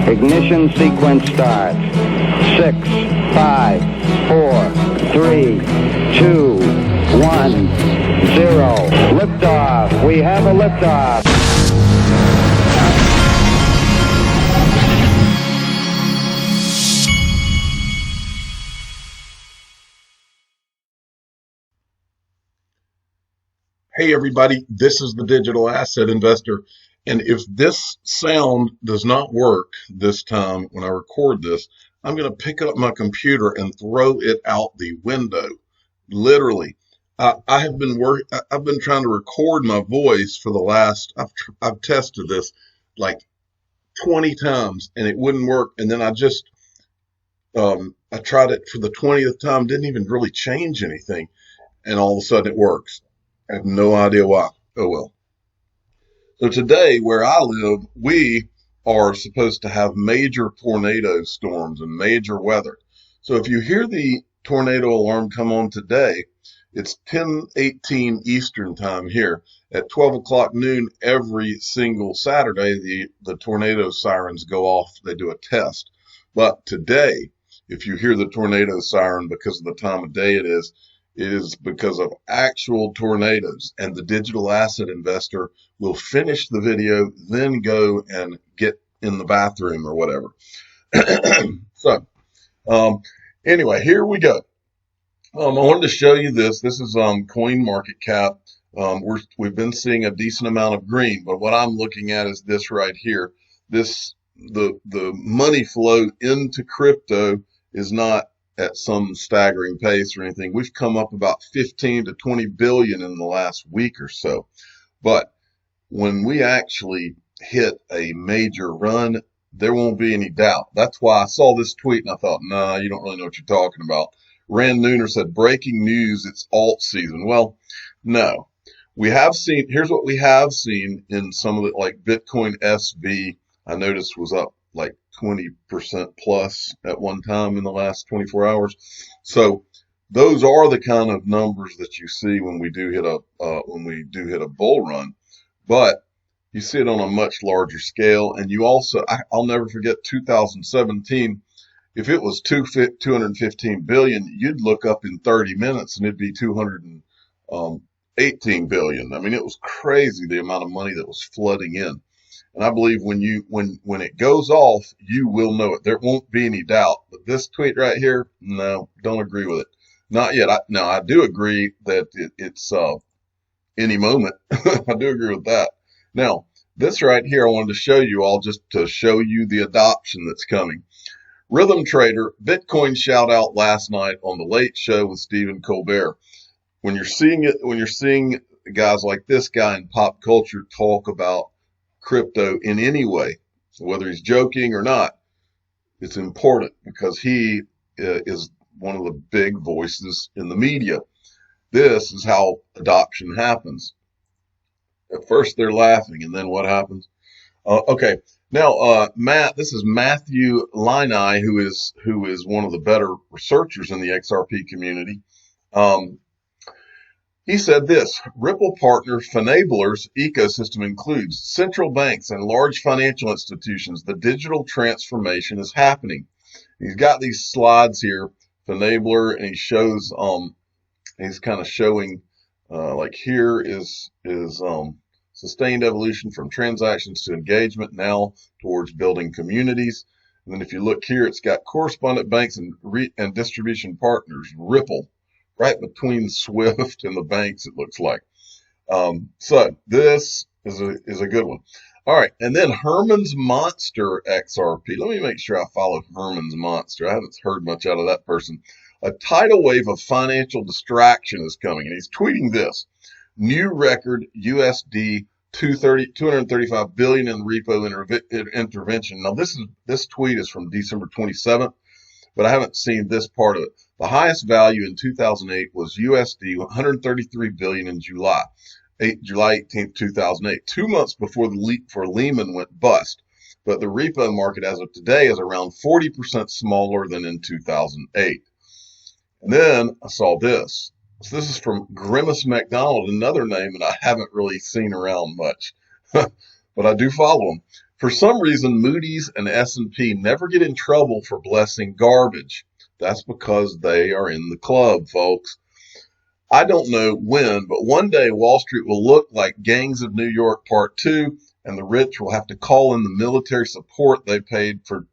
Ignition sequence starts. 6, 5, 4, 3, 2, 1, 0. Liftoff. We have a liftoff. Hey everybody, this is the Digital Asset Investor, and if this sound does not work this time when I record this, I'm going to pick up my computer and throw it out the window. Literally, I've been trying to record my voice for the last. I've tested this like 20 times and it wouldn't work, and then I tried it for the 20th time, didn't even really change anything, and all of a sudden it works. I have no idea why. Oh well. So today, where I live, we are supposed to have major tornado storms and major weather. So if you hear the tornado alarm come on today, it's 10:18 Eastern time here. At 12 o'clock noon every single Saturday, the tornado sirens go off. They do a test. But today, if you hear the tornado siren because of the time of day it is because of actual tornadoes, and the Digital Asset Investor will finish the video, then go and get in the bathroom or whatever. So, anyway, here we go. I wanted to show you this. This is Coin Market Cap. We've been seeing a decent amount of green, but what I'm looking at is this right here. The money flow into crypto is not at some staggering pace or anything. We've come up about 15 to 20 billion in the last week or so. But when we actually hit a major run, there won't be any doubt. That's why I saw this tweet and I thought, nah, you don't really know what you're talking about. Rand Nooner said, breaking news, it's alt season. Well, no. Here's what we have seen in some of it, like Bitcoin SV, I noticed was up like 20% plus at one time in the last 24 hours. So those are the kind of numbers that you see when we do hit a bull run, but you see it on a much larger scale. And you also, I'll never forget 2017. If it was 215 billion, you'd look up in 30 minutes and it'd be 218 billion. I mean, it was crazy the amount of money that was flooding in. And I believe when it goes off, you will know it. There won't be any doubt. But this tweet right here, no, don't agree with it. Not yet. I do agree that it's any moment. I do agree with that. Now, this right here, I wanted to show you all just to show you the adoption that's coming. Rhythm Trader, Bitcoin shout out last night on the Late Show with Stephen Colbert. When you're seeing guys like this guy in pop culture talk about crypto in any way, whether he's joking or not, it's important because he is one of the big voices in the media. This is how adoption happens. At first they're laughing, and then what happens? Okay, now Matt, this is Matthew Linai, who is one of the better researchers in the XRP community. He said this: Ripple partner Finabler's ecosystem includes central banks and large financial institutions. The digital transformation is happening. He's got these slides here, Finabler, and he shows, he's kind of showing, like here is sustained evolution from transactions to engagement, now towards building communities. And then if you look here, it's got correspondent banks and distribution partners, Ripple, right between Swift and the banks, it looks like. So this is a good one. All right, and then Herman's Monster XRP. Let me make sure I follow Herman's Monster. I haven't heard much out of that person. A tidal wave of financial distraction is coming, and he's tweeting this: new record USD 235 billion in repo intervention. Now this tweet is from December 27th. But I haven't seen this part of it. The highest value in 2008 was USD 133 billion in July 18th, 2008, 2 months before Lehman went bust. But the repo market as of today is around 40% smaller than in 2008. And then I saw this. So this is from Grimace McDonald, another name that I haven't really seen around much, but I do follow him. For some reason, Moody's and S&P never get in trouble for blessing garbage. That's because they are in the club, folks. I don't know when, but one day Wall Street will look like Gangs of New York Part 2, and the rich will have to call in the military support they paid to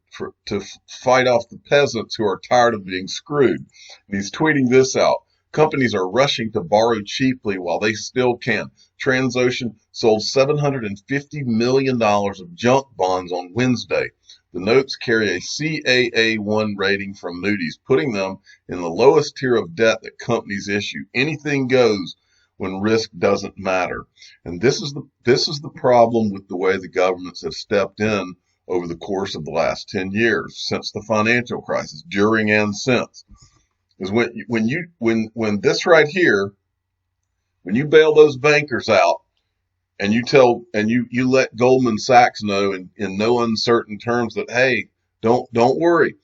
fight off the peasants who are tired of being screwed. And he's tweeting this out. Companies are rushing to borrow cheaply while they still can. Transocean sold $750 million of junk bonds on Wednesday. The notes carry a Caa1 rating from Moody's, putting them in the lowest tier of debt that companies issue. Anything goes when risk doesn't matter. And this is the problem with the way the governments have stepped in over the course of the last 10 years, since the financial crisis, during and since. Is when this right here, when you bail those bankers out, and you let Goldman Sachs know in no uncertain terms that, hey, don't worry,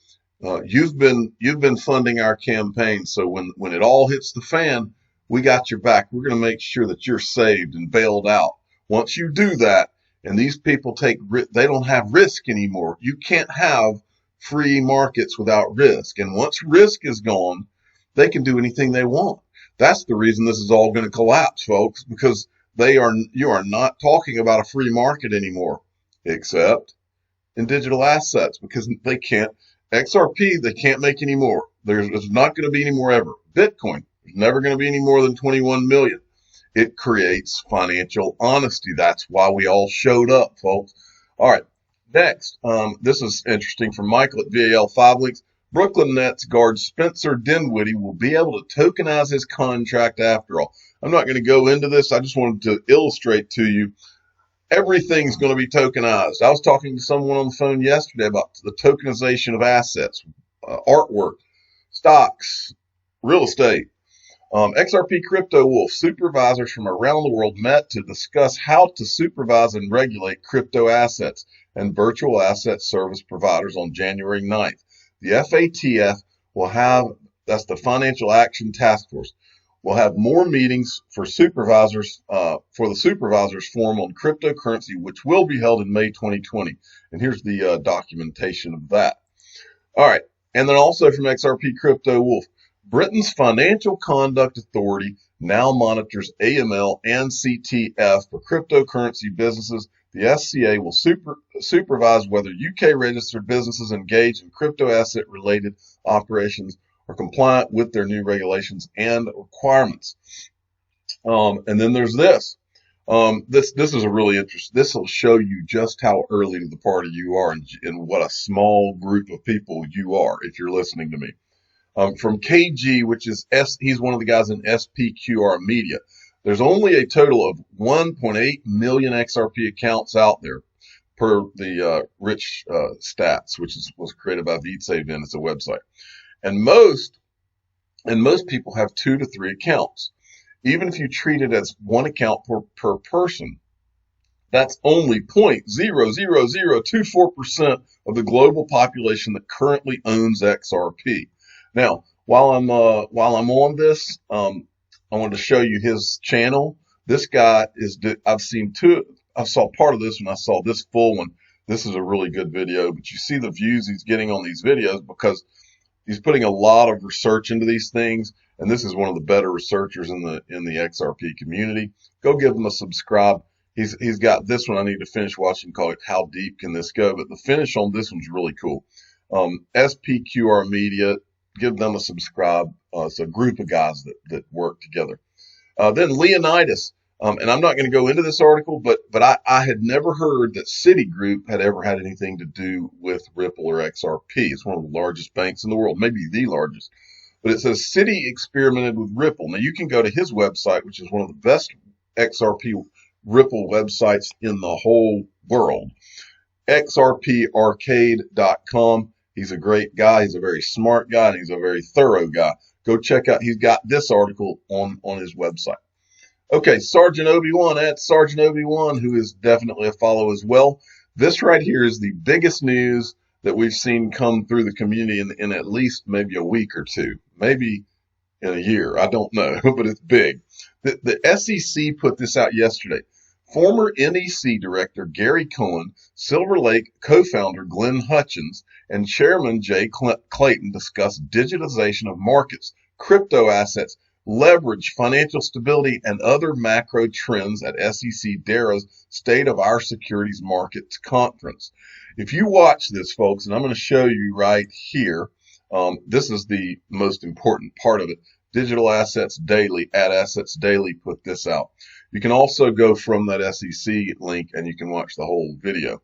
you've been funding our campaign, so when it all hits the fan, we got your back. We're going to make sure that you're saved and bailed out. Once you do that, and these people they don't have risk anymore. You can't have free markets without risk, and once risk is gone, they can do anything they want. That's the reason this is all going to collapse, folks, because you are not talking about a free market anymore, except in digital assets, because they can't. XRP, they can't make any more. There's not going to be any more ever. Bitcoin, there's never going to be any more than 21 million. It creates financial honesty. That's why we all showed up, folks. All right, next, this is interesting from Michael at VAL 5 Links. Brooklyn Nets guard Spencer Dinwiddie will be able to tokenize his contract after all. I'm not going to go into this. I just wanted to illustrate to you everything's going to be tokenized. I was talking to someone on the phone yesterday about the tokenization of assets, artwork, stocks, real estate. XRP Crypto Wolf supervisors from around the world met to discuss how to supervise and regulate crypto assets and virtual asset service providers on January 9th. The FATF will have, that's the Financial Action Task Force, will have more meetings for supervisors, for the Supervisors Forum on Cryptocurrency, which will be held in May 2020. And here's the documentation of that. All right. And then also from XRP Crypto Wolf, Britain's Financial Conduct Authority now monitors AML and CTF for cryptocurrency businesses. The SCA will supervise whether UK-registered businesses engaged in crypto asset-related operations are compliant with their new regulations and requirements. And then there's this. This is a really interesting. This will show you just how early to the party you are and what a small group of people you are if you're listening to me. From KG, which is he's one of the guys in SPQR Media. There's only a total of 1.8 million XRP accounts out there per the Rich Stats, which was created by VTSAVIN. It's a website. And most people have 2 to 3 accounts. Even if you treat it as one account per person, that's only 0.00024% of the global population that currently owns XRP. Now, while I'm on this, I wanted to show you his channel. This guy I saw part of this when I saw this full one. This is a really good video, but you see the views he's getting on these videos because he's putting a lot of research into these things, and this is one of the better researchers in the XRP community. Go give him a subscribe. He's got this one I need to finish watching called How Deep Can This Go? But the finish on this one's really cool. SPQR Media, give them a subscribe. It's a group of guys that work together. Then Leonidas, and I'm not going to go into this article, but I had never heard that Citigroup had ever had anything to do with Ripple or XRP. It's one of the largest banks in the world, maybe the largest. But it says Citi experimented with Ripple. Now you can go to his website, which is one of the best XRP Ripple websites in the whole world, xrparcade.com. He's a great guy. He's a very smart guy, and he's a very thorough guy. Go check out. He's got this article on his website. Okay, Sergeant Obi-Wan at Sergeant Obi-Wan, who is definitely a follow as well. This right here is the biggest news that we've seen come through the community in at least maybe a week or two, maybe in a year. I don't know, but it's big. The SEC put this out yesterday. Former NEC Director Gary Cohen, Silver Lake co-founder Glenn Hutchins, and Chairman Jay Clayton discuss digitization of markets, crypto assets, leverage, financial stability, and other macro trends at SEC Dara's State of Our Securities Markets Conference. If you watch this, folks, and I'm going to show you right here, this is the most important part of it. Digital Assets Daily, at Assets Daily, put this out. You can also go from that SEC link and you can watch the whole video.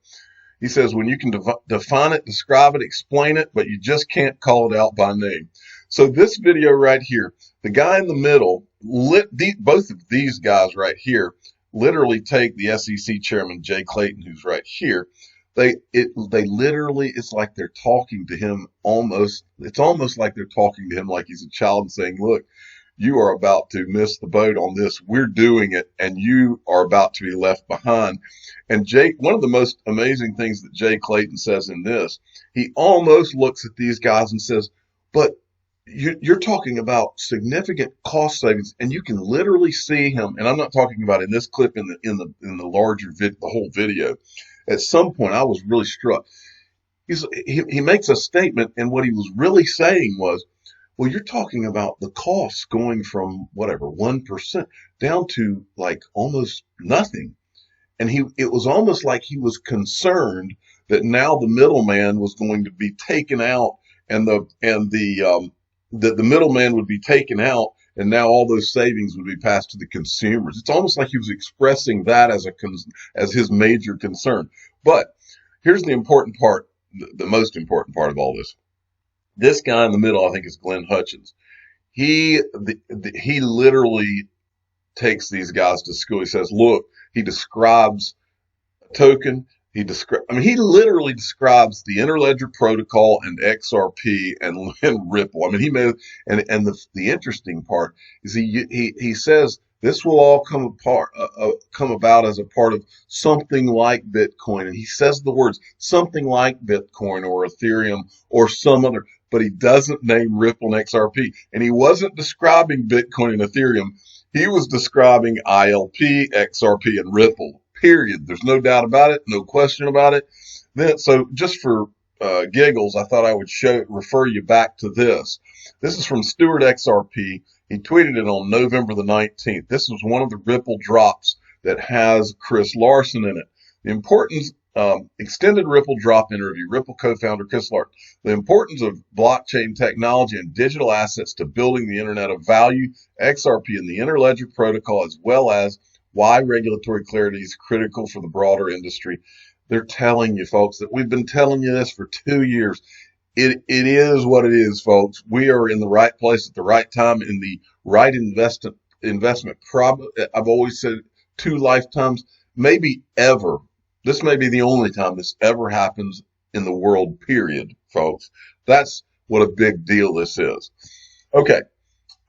He says, when you can define it, describe it, explain it, but you just can't call it out by name. So this video right here, the guy in the middle, both of these guys right here, literally take the SEC chairman, Jay Clayton, who's right here. They literally, it's like they're talking to him it's almost like they're talking to him like he's a child and saying, look, you are about to miss the boat on this. We're doing it and you are about to be left behind. And one of the most amazing things that Jay Clayton says in this, he almost looks at these guys and says, but you're talking about significant cost savings, and you can literally see him. And I'm not talking about in this clip, in the larger the whole video. At some point, I was really struck. He makes a statement, and what he was really saying was, well, you're talking about the costs going from whatever 1% down to like almost nothing. And it was almost like he was concerned that now the middleman was going to be taken out, and the middleman would be taken out, and now all those savings would be passed to the consumers. It's almost like he was expressing that as his major concern. But here's the important part, the most important part of all this. This guy in the middle, I think, is Glenn Hutchins. He literally takes these guys to school. He says, look, he describes a token. He literally describes the Interledger Protocol and XRP and Ripple. I mean, he made and the interesting part is he says this will all come about as a part of something like Bitcoin, and he says the words something like Bitcoin or Ethereum or some other, but he doesn't name Ripple and XRP. And he wasn't describing Bitcoin and Ethereum. He was describing ILP, XRP, and Ripple. Period. There's no doubt about it, no question about it. So just for giggles, I thought I would refer you back to this. This is from Stewart XRP. He tweeted it on November the 19th. This was one of the Ripple drops that has Chris Larson in it. The importance, extended Ripple drop interview, Ripple co-founder Chris Larson. The importance of blockchain technology and digital assets to building the Internet of Value, XRP and the Interledger Protocol, as well as why regulatory clarity is critical for the broader industry. They're telling you, folks, that we've been telling you this for 2 years. It is what it is, folks. We are in the right place at the right time, in the right investment. I've always said 2 lifetimes, maybe ever. This may be the only time this ever happens in the world, period, folks. That's what a big deal this is. Okay.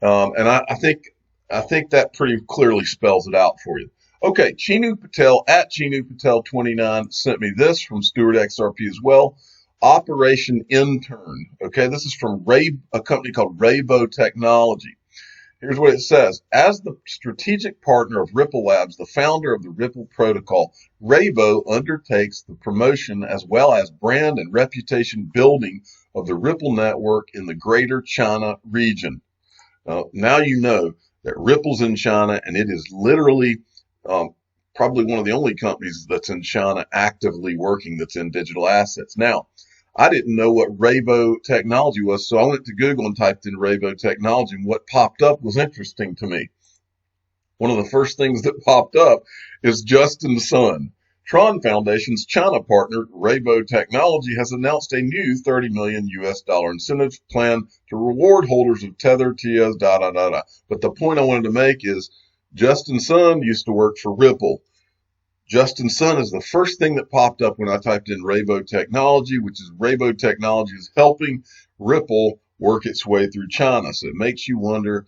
And I think that pretty clearly spells it out for you. Okay, Chinu Patel at Chinu Patel 29 sent me this from Stewart XRP as well. Operation Intern. Okay, this is from a company called Raybo Technology. Here's what it says. As the strategic partner of Ripple Labs, the founder of the Ripple protocol, Raybo undertakes the promotion as well as brand and reputation building of the Ripple network in the Greater China region. Now you know that Ripple's in China, and it is literally probably one of the only companies that's in China actively working that's in digital assets. Now, I didn't know what Raybo Technology was, so I went to Google and typed in Raybo Technology, and what popped up was interesting to me. One of the first things that popped up is Justin Sun. Tron Foundation's China partner, Raybo Technology, has announced a new $30 million incentive plan to reward holders of Tether, TIAs, But the point I wanted to make is Justin Sun used to work for Ripple. Justin Sun is the first thing that popped up when I typed in Raybo Technology, which is Raybo Technology is helping Ripple work its way through China. So it makes you wonder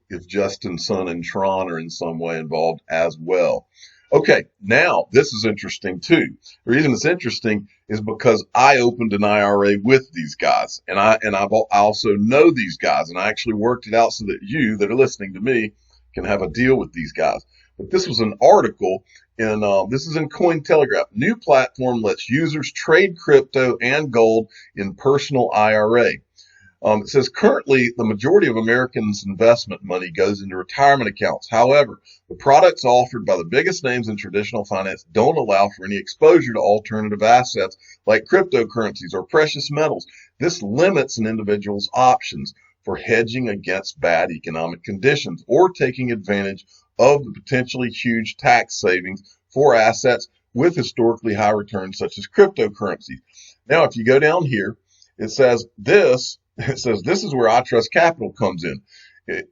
if Justin Sun and Tron are in some way involved as well. Okay, now this is interesting too. The reason it's interesting is because I opened an IRA with these guys, and I also know these guys, and I actually worked it out so that you that are listening to me can have a deal with these guys. But this was an article This is in Cointelegraph. New platform lets users trade crypto and gold in personal IRA. It says currently the majority of Americans' investment money goes into retirement accounts. However, the products offered by the biggest names in traditional finance don't allow for any exposure to alternative assets like cryptocurrencies or precious metals. This limits an individual's options for hedging against bad economic conditions or taking advantage of the potentially huge tax savings for assets with historically high returns such as cryptocurrencies. Now, if you go down here, it says this is where iTrustCapital comes in,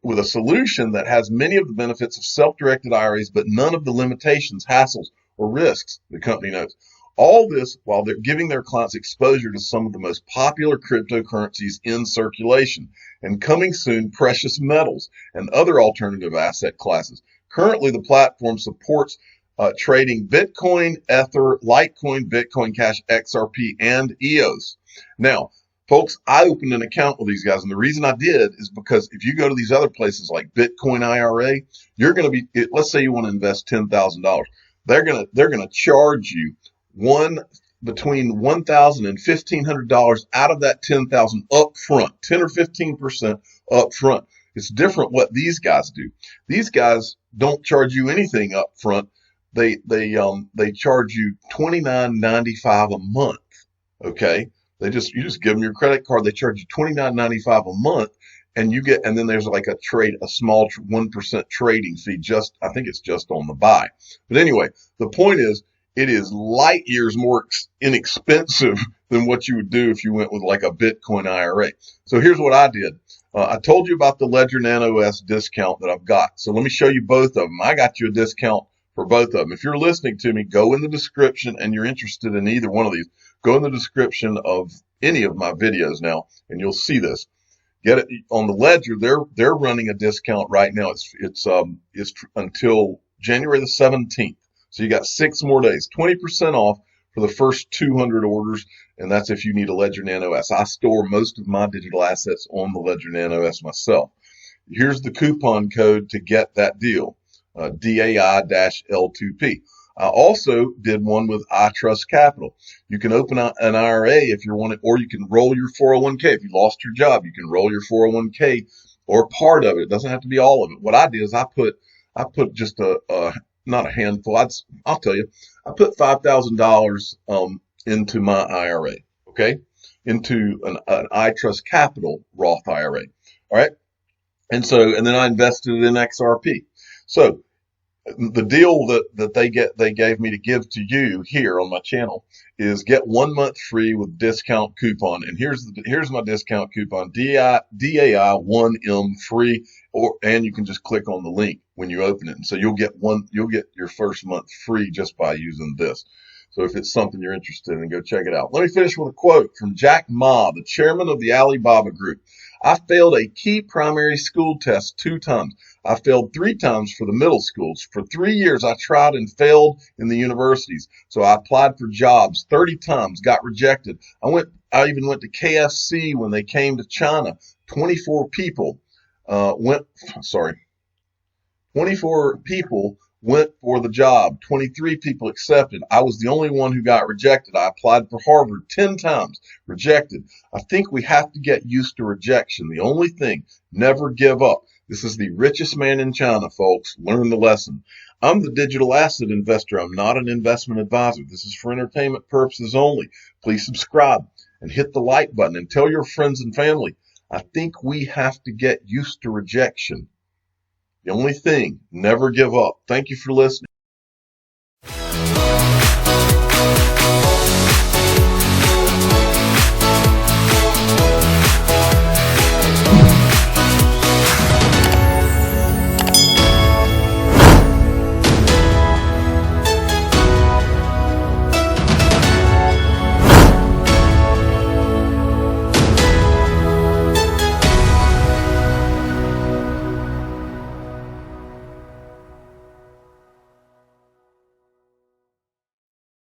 with a solution that has many of the benefits of self-directed IRAs, but none of the limitations, hassles, or risks, the company notes. All this while they're giving their clients exposure to some of the most popular cryptocurrencies in circulation, and coming soon, precious metals and other alternative asset classes. Currently, the platform supports trading Bitcoin, Ether, Litecoin, Bitcoin Cash, XRP, and EOS. Now, folks, I opened an account with these guys, and the reason I did is because if you go to these other places like Bitcoin IRA, you're going to be, let's say you want to invest $10,000. They're going to charge you between $1,000 and $1,500 out of that $10,000 up front, 10 or 15% up front. It's different what these guys do. These guys don't charge you anything up front. They charge you $29.95 a month. Okay. You just give them your credit card. They charge you $29.95 a month, and then there's like a small 1% trading fee. I think it's just on the buy. But anyway, the point is, it is light years more inexpensive than what you would do if you went with like a Bitcoin IRA. So here's what I did. I told you about the Ledger Nano S discount that I've got. So let me show you both of them. I got you a discount for both of them. If you're listening to me, go in the description, and you're interested in either one of these, go in the description of any of my videos now, and you'll see this. Get it on the Ledger. They're running a discount right now. It's until January the 17th. So you got 6 more days, 20% off for the first 200 orders, and that's if you need a Ledger Nano S. I store most of my digital assets on the Ledger Nano S myself. Here's the coupon code to get that deal, DAI-L2P. I also did one with iTrustCapital. You can open an IRA if you want it, or you can roll your 401k. If you lost your job, you can roll your 401k or part of it. It doesn't have to be all of it. What I did is I put just not a handful. I'll tell you, I put $5,000 into my IRA, okay, into an iTrustCapital Roth IRA, all right, and then I invested in XRP. So the deal that they gave me to give to you here on my channel is get 1 month free with discount coupon, and here's my discount coupon, DAI1M free, and you can just click on the link when you open it, and so you'll get your first month free just by using this. So if it's something you're interested in, go check it out. Let me finish with a quote from Jack Ma, the chairman of the Alibaba Group. I failed a key primary school test 2 times. I failed 3 times for the middle schools. For 3 years, I tried and failed in the universities. So I applied for jobs 30 times, got rejected. I even went to KFC when they came to China. 24 people went for the job. 23 people accepted. I was the only one who got rejected. I applied for Harvard 10 times, rejected. I think we have to get used to rejection. The only thing, never give up. This is the richest man in China, folks. Learn the lesson. I'm the digital asset investor. I'm not an investment advisor. This is for entertainment purposes only. Please subscribe and hit the like button and tell your friends and family. I think we have to get used to rejection. The only thing, never give up. Thank you for listening.